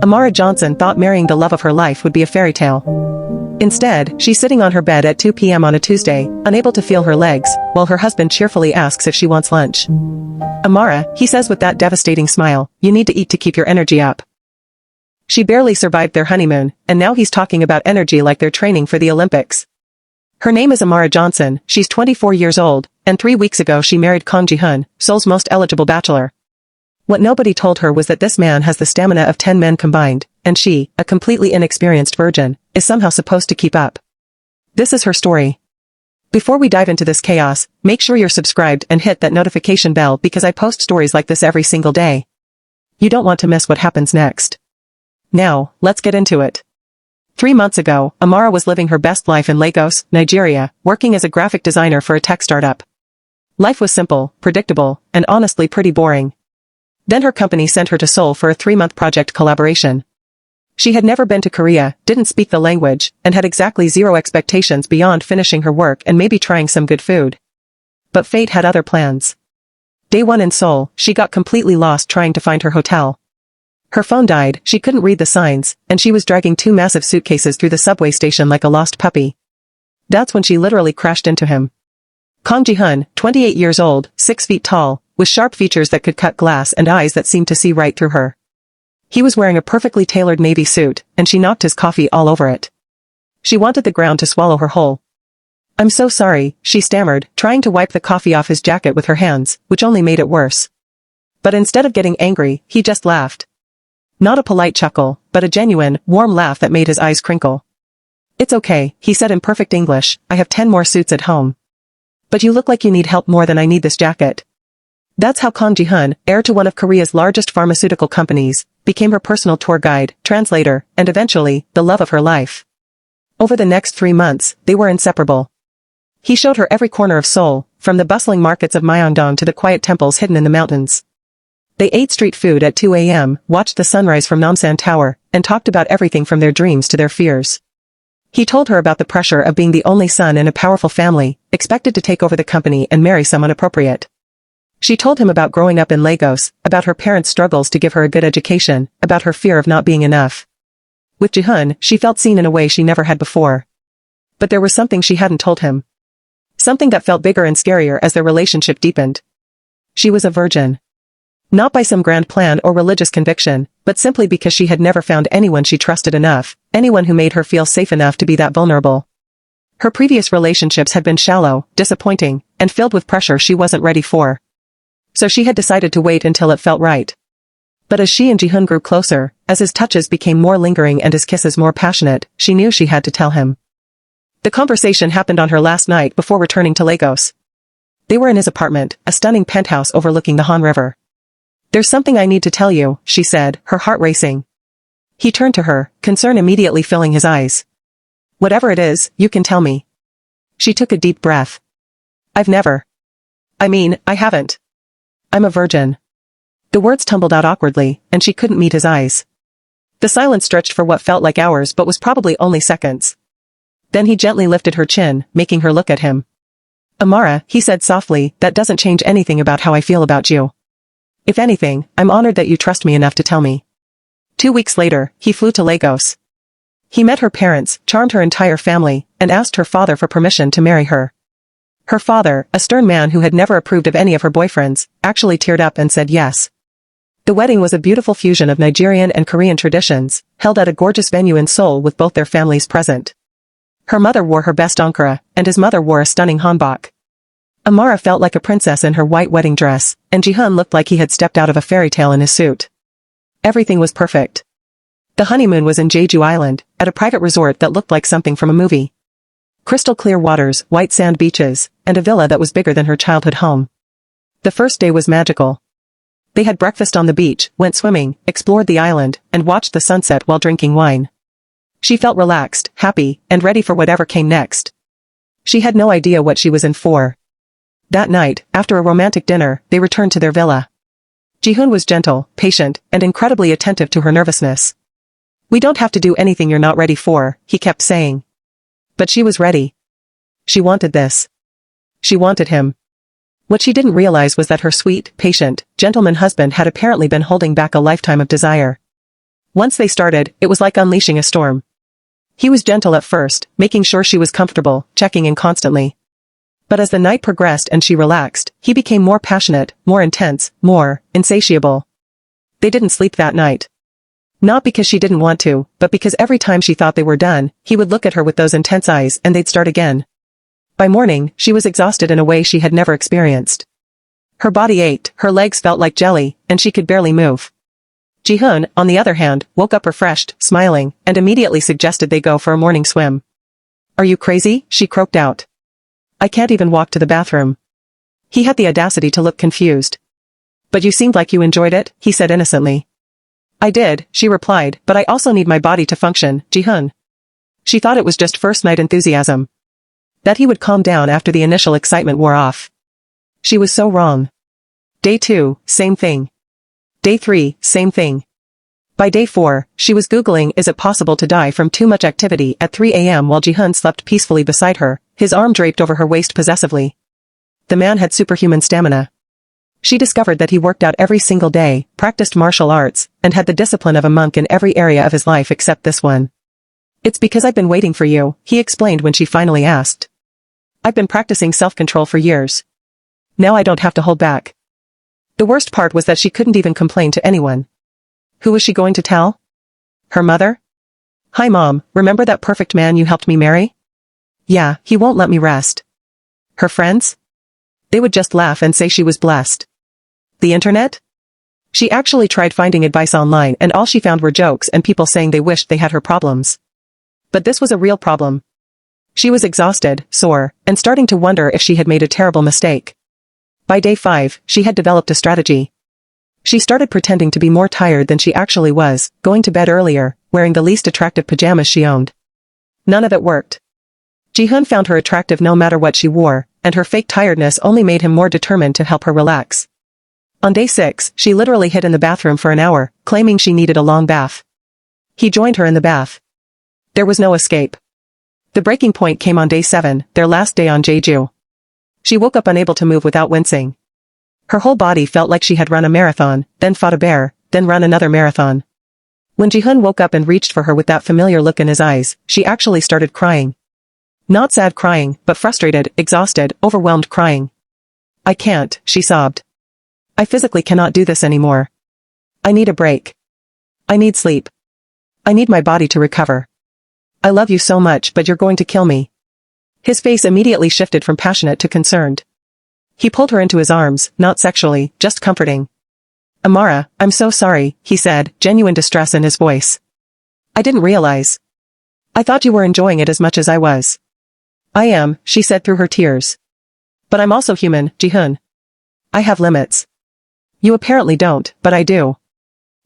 Amara Johnson thought marrying the love of her life would be a fairy tale. Instead, she's sitting on her bed at 2 p.m. on a Tuesday, unable to feel her legs, while her husband cheerfully asks if she wants lunch. Amara, he says with that devastating smile, you need to eat to keep your energy up. She barely survived their honeymoon, and now he's talking about energy like they're training for the Olympics. Her name is Amara Johnson, she's 24 years old, and 3 weeks ago she married Kang Jihoon, Seoul's most eligible bachelor. What nobody told her was that this man has the stamina of 10 men combined, and she, a completely inexperienced virgin, is somehow supposed to keep up. This is her story. Before we dive into this chaos, make sure you're subscribed and hit that notification bell because I post stories like this every single day. You don't want to miss what happens next. Now, let's get into it. 3 months ago, Amara was living her best life in Lagos, Nigeria, working as a graphic designer for a tech startup. Life was simple, predictable, and honestly pretty boring. Then her company sent her to Seoul for a 3-month project collaboration. She had never been to Korea, didn't speak the language, and had exactly zero expectations beyond finishing her work and maybe trying some good food. But fate had other plans. Day 1 in Seoul, she got completely lost trying to find her hotel. Her phone died, she couldn't read the signs, and she was dragging 2 massive suitcases through the subway station like a lost puppy. That's when she literally crashed into him. Kang Jihoon, 28 years old, 6 feet tall, with sharp features that could cut glass and eyes that seemed to see right through her. He was wearing a perfectly tailored navy suit, and she knocked his coffee all over it. She wanted the ground to swallow her whole. I'm so sorry, she stammered, trying to wipe the coffee off his jacket with her hands, which only made it worse. But instead of getting angry, he just laughed. Not a polite chuckle, but a genuine, warm laugh that made his eyes crinkle. It's okay, he said in perfect English, I have 10 more suits at home. But you look like you need help more than I need this jacket. That's how Kang Jihoon, heir to one of Korea's largest pharmaceutical companies, became her personal tour guide, translator, and eventually, the love of her life. Over the next 3 months, they were inseparable. He showed her every corner of Seoul, from the bustling markets of Myeongdong to the quiet temples hidden in the mountains. They ate street food at 2 a.m., watched the sunrise from Namsan Tower, and talked about everything from their dreams to their fears. He told her about the pressure of being the only son in a powerful family, expected to take over the company and marry someone appropriate. She told him about growing up in Lagos, about her parents' struggles to give her a good education, about her fear of not being enough. With Jihoon, she felt seen in a way she never had before. But there was something she hadn't told him. Something that felt bigger and scarier as their relationship deepened. She was a virgin. Not by some grand plan or religious conviction, but simply because she had never found anyone she trusted enough, anyone who made her feel safe enough to be that vulnerable. Her previous relationships had been shallow, disappointing, and filled with pressure she wasn't ready for. So she had decided to wait until it felt right. But as she and Jihoon grew closer, as his touches became more lingering and his kisses more passionate, she knew she had to tell him. The conversation happened on her last night before returning to Lagos. They were in his apartment, a stunning penthouse overlooking the Han River. There's something I need to tell you, she said, her heart racing. He turned to her, concern immediately filling his eyes. Whatever it is, you can tell me. She took a deep breath. I haven't. I'm a virgin. The words tumbled out awkwardly, and she couldn't meet his eyes. The silence stretched for what felt like hours but was probably only seconds. Then he gently lifted her chin, making her look at him. Amara, he said softly, that doesn't change anything about how I feel about you. If anything, I'm honored that you trust me enough to tell me. 2 weeks later, he flew to Lagos. He met her parents, charmed her entire family, and asked her father for permission to marry her. Her father, a stern man who had never approved of any of her boyfriends, actually teared up and said yes. The wedding was a beautiful fusion of Nigerian and Korean traditions, held at a gorgeous venue in Seoul with both their families present. Her mother wore her best ankara, and his mother wore a stunning hanbok. Amara felt like a princess in her white wedding dress, and Jihoon looked like he had stepped out of a fairy tale in his suit. Everything was perfect. The honeymoon was in Jeju Island, at a private resort that looked like something from a movie. Crystal clear waters, white sand beaches, and a villa that was bigger than her childhood home. The first day was magical. They had breakfast on the beach, went swimming, explored the island, and watched the sunset while drinking wine. She felt relaxed, happy, and ready for whatever came next. She had no idea what she was in for. That night, after a romantic dinner, they returned to their villa. Jihoon was gentle, patient, and incredibly attentive to her nervousness. We don't have to do anything you're not ready for, he kept saying. But she was ready. She wanted this. She wanted him. What she didn't realize was that her sweet, patient, gentleman husband had apparently been holding back a lifetime of desire. Once they started, it was like unleashing a storm. He was gentle at first, making sure she was comfortable, checking in constantly. But as the night progressed and she relaxed, he became more passionate, more intense, more insatiable. They didn't sleep that night. Not because she didn't want to, but because every time she thought they were done, he would look at her with those intense eyes and they'd start again. By morning, she was exhausted in a way she had never experienced. Her body ached, her legs felt like jelly, and she could barely move. Jihoon, on the other hand, woke up refreshed, smiling, and immediately suggested they go for a morning swim. "Are you crazy?" she croaked out. "I can't even walk to the bathroom." He had the audacity to look confused. "But you seemed like you enjoyed it," he said innocently. "I did," she replied, "but I also need my body to function, Jihoon." She thought it was just first-night enthusiasm. That he would calm down after the initial excitement wore off. She was so wrong. Day 2, same thing. Day 3, same thing. By day 4, she was Googling is it possible to die from too much activity at 3 a.m. while Jihoon slept peacefully beside her, his arm draped over her waist possessively. The man had superhuman stamina. She discovered that he worked out every single day, practiced martial arts, and had the discipline of a monk in every area of his life except this one. "It's because I've been waiting for you," he explained when she finally asked. "I've been practicing self-control for years. Now I don't have to hold back." The worst part was that she couldn't even complain to anyone. Who was she going to tell? Her mother? "Hi Mom, remember that perfect man you helped me marry? Yeah, he won't let me rest." Her friends? They would just laugh and say she was blessed. The internet? She actually tried finding advice online and all she found were jokes and people saying they wished they had her problems. But this was a real problem. She was exhausted, sore, and starting to wonder if she had made a terrible mistake. By day 5, she had developed a strategy. She started pretending to be more tired than she actually was, going to bed earlier, wearing the least attractive pajamas she owned. None of it worked. Jihoon found her attractive no matter what she wore, and her fake tiredness only made him more determined to help her relax. On day 6, she literally hid in the bathroom for an hour, claiming she needed a long bath. He joined her in the bath. There was no escape. The breaking point came on day 7, their last day on Jeju. She woke up unable to move without wincing. Her whole body felt like she had run a marathon, then fought a bear, then run another marathon. When Jihoon woke up and reached for her with that familiar look in his eyes, she actually started crying. Not sad crying, but frustrated, exhausted, overwhelmed crying. "I can't," she sobbed. "I physically cannot do this anymore. I need a break. I need sleep. I need my body to recover. I love you so much but you're going to kill me." His face immediately shifted from passionate to concerned. He pulled her into his arms, not sexually, just comforting. "Amara, I'm so sorry," he said, genuine distress in his voice. "I didn't realize. I thought you were enjoying it as much as I was." "I am," she said through her tears. "But I'm also human, Jihoon. I have limits. You apparently don't, but I do."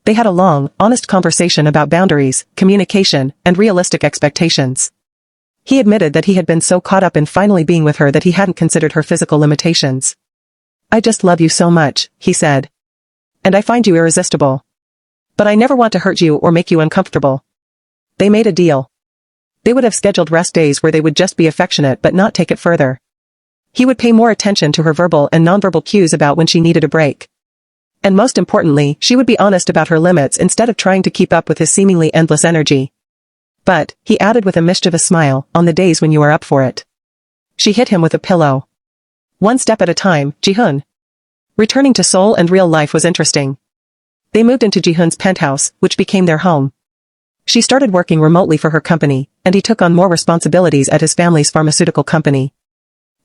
They had a long, honest conversation about boundaries, communication, and realistic expectations. He admitted that he had been so caught up in finally being with her that he hadn't considered her physical limitations. "I just love you so much," he said. "And I find you irresistible. But I never want to hurt you or make you uncomfortable." They made a deal. They would have scheduled rest days where they would just be affectionate but not take it further. He would pay more attention to her verbal and nonverbal cues about when she needed a break. And most importantly, she would be honest about her limits instead of trying to keep up with his seemingly endless energy. "But," he added with a mischievous smile, "on the days when you are up for it." She hit him with a pillow. "One step at a time, Jihoon." Returning to Seoul and real life was interesting. They moved into Jihoon's penthouse, which became their home. She started working remotely for her company, and he took on more responsibilities at his family's pharmaceutical company.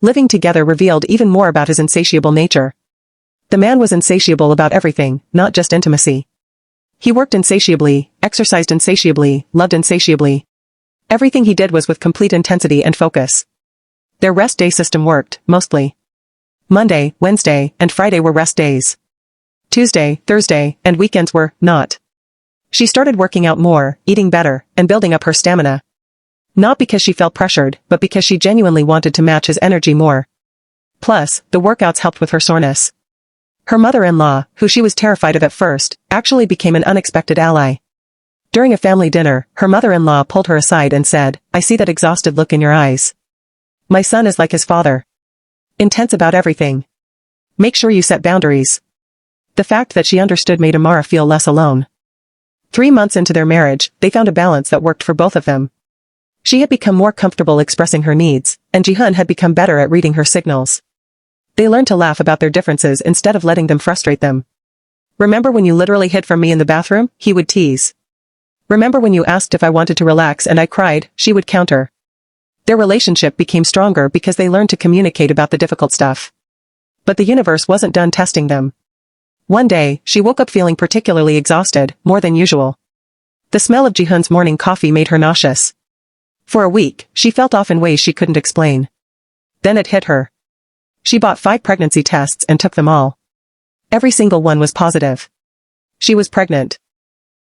Living together revealed even more about his insatiable nature. The man was insatiable about everything, not just intimacy. He worked insatiably, exercised insatiably, loved insatiably. Everything he did was with complete intensity and focus. Their rest day system worked, mostly. Monday, Wednesday, and Friday were rest days. Tuesday, Thursday, and weekends were not. She started working out more, eating better, and building up her stamina. Not because she felt pressured, but because she genuinely wanted to match his energy more. Plus, the workouts helped with her soreness. Her mother-in-law, who she was terrified of at first, actually became an unexpected ally. During a family dinner, her mother-in-law pulled her aside and said, "I see that exhausted look in your eyes. My son is like his father. Intense about everything. Make sure you set boundaries." The fact that she understood made Amara feel less alone. 3 months into their marriage, they found a balance that worked for both of them. She had become more comfortable expressing her needs, and Jihoon had become better at reading her signals. They learned to laugh about their differences instead of letting them frustrate them. "Remember when you literally hid from me in the bathroom?" he would tease. "Remember when you asked if I wanted to relax and I cried?" she would counter. Their relationship became stronger because they learned to communicate about the difficult stuff. But the universe wasn't done testing them. One day, she woke up feeling particularly exhausted, more than usual. The smell of Jihoon's morning coffee made her nauseous. For a week, she felt off in ways she couldn't explain. Then it hit her. She bought 5 pregnancy tests and took them all. Every single one was positive. She was pregnant.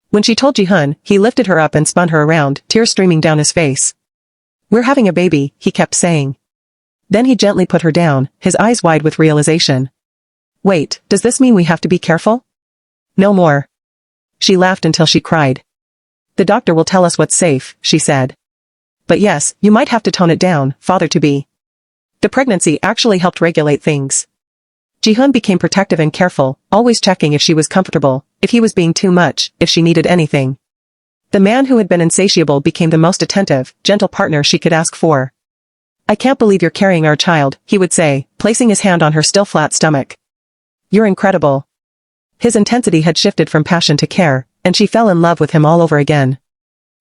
When she told Jihoon, he lifted her up and spun her around, tears streaming down his face. "We're having a baby," he kept saying. Then he gently put her down, his eyes wide with realization. "Wait, does this mean we have to be careful?" "No more." She laughed until she cried. "The doctor will tell us what's safe," she said. "But yes, you might have to tone it down, father-to-be." The pregnancy actually helped regulate things. Jihoon became protective and careful, always checking if she was comfortable, if he was being too much, if she needed anything. The man who had been insatiable became the most attentive, gentle partner she could ask for. "I can't believe you're carrying our child," he would say, placing his hand on her still flat stomach. "You're incredible." His intensity had shifted from passion to care, and she fell in love with him all over again.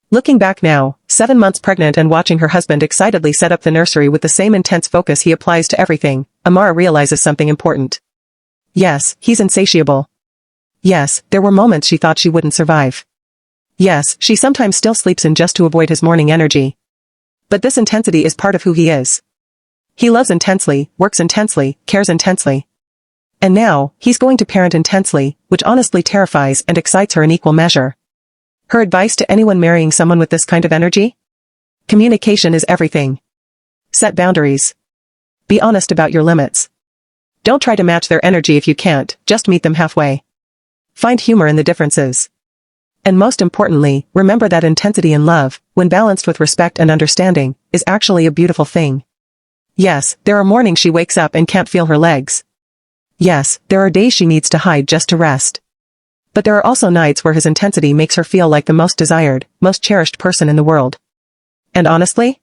Looking back now, 7 months pregnant and watching her husband excitedly set up the nursery with the same intense focus he applies to everything, Amara realizes something important. Yes, he's insatiable. Yes, there were moments she thought she wouldn't survive. Yes, she sometimes still sleeps in just to avoid his morning energy. But this intensity is part of who he is. He loves intensely, works intensely, cares intensely. And now, he's going to parent intensely, which honestly terrifies and excites her in equal measure. Her advice to anyone marrying someone with this kind of energy? Communication is everything. Set boundaries. Be honest about your limits. Don't try to match their energy if you can't, just meet them halfway. Find humor in the differences. And most importantly, remember that intensity in love, when balanced with respect and understanding, is actually a beautiful thing. Yes, there are mornings she wakes up and can't feel her legs. Yes, there are days she needs to hide just to rest. But there are also nights where his intensity makes her feel like the most desired, most cherished person in the world. And honestly,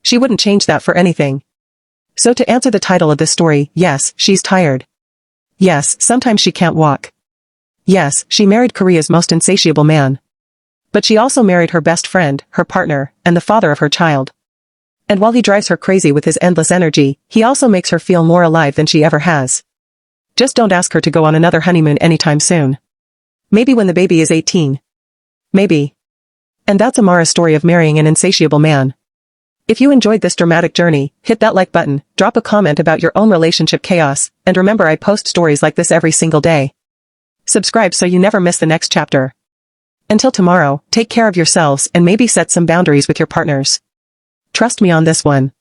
she wouldn't change that for anything. So to answer the title of this story, yes, she's tired. Yes, sometimes she can't walk. Yes, she married Korea's most insatiable man. But she also married her best friend, her partner, and the father of her child. And while he drives her crazy with his endless energy, he also makes her feel more alive than she ever has. Just don't ask her to go on another honeymoon anytime soon. Maybe when the baby is 18. Maybe. And that's Amara's story of marrying an insatiable man. If you enjoyed this dramatic journey, hit that like button, drop a comment about your own relationship chaos, and remember I post stories like this every single day. Subscribe so you never miss the next chapter. Until tomorrow, take care of yourselves and maybe set some boundaries with your partners. Trust me on this one.